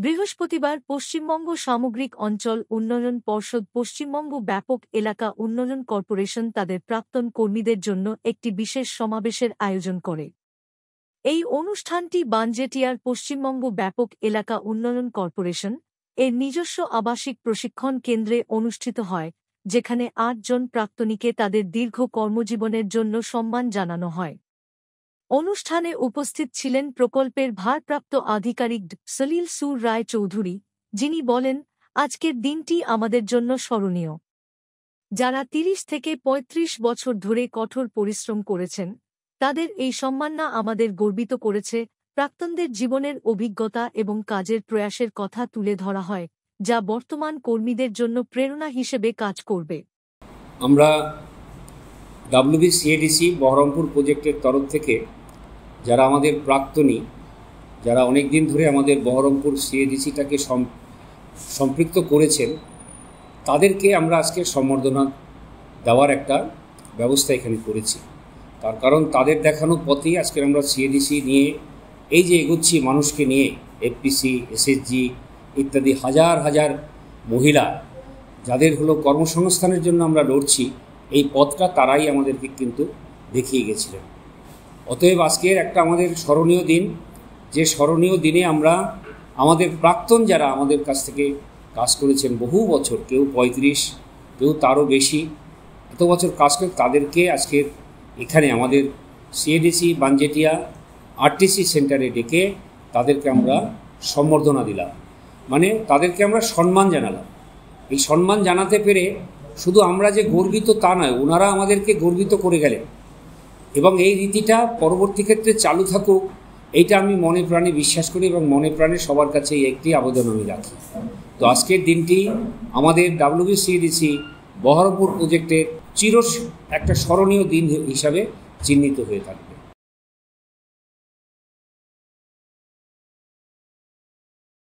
বৃহস্পতিবার পশ্চিমবঙ্গ সামগ্রিক অঞ্চল উন্নয়ন পর্ষদ পশ্চিমবঙ্গ ব্যাপক এলাকা উন্নয়ন কর্পোরেশন তাদের প্রাক্তন কর্মীদের জন্য একটি বিশেষ সমাবেশের আয়োজন করে। এই অনুষ্ঠানটি বানজেটিয়ার পশ্চিমবঙ্গ ব্যাপক এলাকা উন্নয়ন কর্পোরেশন এর নিজস্ব আবাসিক প্রশিক্ষণ কেন্দ্রে অনুষ্ঠিত হয়, যেখানে ৮ জন প্রাক্তনীকে তাদের দীর্ঘ কর্মজীবনের জন্য সম্মান জানানো হয়। অনুষ্ঠানে উপস্থিত ছিলেন প্রকল্পের ভারপ্রাপ্ত আধিকারিক সলিল সুর রায় চৌধুরী, যিনি বলেন, আজকের দিনটি আমাদের জন্য স্মরণীয়। যারা ৩০ থেকে ৩৫ বছর ধরে কঠোর পরিশ্রম করেছেন, তাদের এই সম্মাননা আমাদের গর্বিত করেছে। প্রাক্তনদের জীবনের অভিজ্ঞতা এবং কাজের প্রয়াসের কথা তুলে ধরা হয়, যা বর্তমান কর্মীদের জন্য প্রেরণা হিসেবে কাজ করবে। আমরা WBCADC বহরমপুর প্রজেক্টের তরফ থেকে যারা আমাদের প্রাক্তনী, যারা অনেক দিন ধরে আমাদের বহরমপুর CADCটাকে সম্পৃক্ত করেছেন, তাদেরকে আমরা আজকে সম্বর্ধনা দেওয়ার একটা ব্যবস্থা এখানে করেছি। তার কারণ তাদের দেখানো পথেই আজকে আমরা CADC নিয়ে এই যে এগোচ্ছি, মানুষকে নিয়ে FPC, SSG ইত্যাদি হাজার হাজার মহিলা যাদের কর্মসংস্থানের জন্য আমরা লড়ছি, এই পথটা তারাই আমাদেরকে কিন্তু দেখিয়ে গেছিলেন। অতএব আজকের একটা আমাদের স্মরণীয় দিন, যে স্মরণীয় দিনে আমরা আমাদের প্রাক্তন যারা আমাদের কাছ থেকে কাজ করেছেন বহু বছর, কেউ 35, কেউ তারও বেশি, এত বছর কাজ করে, তাদেরকে আজকের এখানে আমাদের CADC বানজেটিয়া RTC সেন্টারে ডেকে তাদেরকে আমরা সম্বর্ধনা দিলাম, মানে তাদেরকে আমরা সম্মান জানালাম। এই সম্মান জানাতে পেরে শুধু আমরা যে গর্বিত তা নয়, ওনারা আমাদেরকে গর্বিত করে গেলেন এবং এই রীতিটা পরবর্তী ক্ষেত্রে চালু থাকুক, এইটা আমি মনে প্রাণে বিশ্বাস করি এবং মনে প্রাণে সবার কাছে একটি আবেদন আমি রাখি। তো আজকের দিনটি আমাদের WBCADC বহরমপুর প্রজেক্টের একটা স্মরণীয় দিন হিসাবে চিহ্নিত হয়ে থাকবে।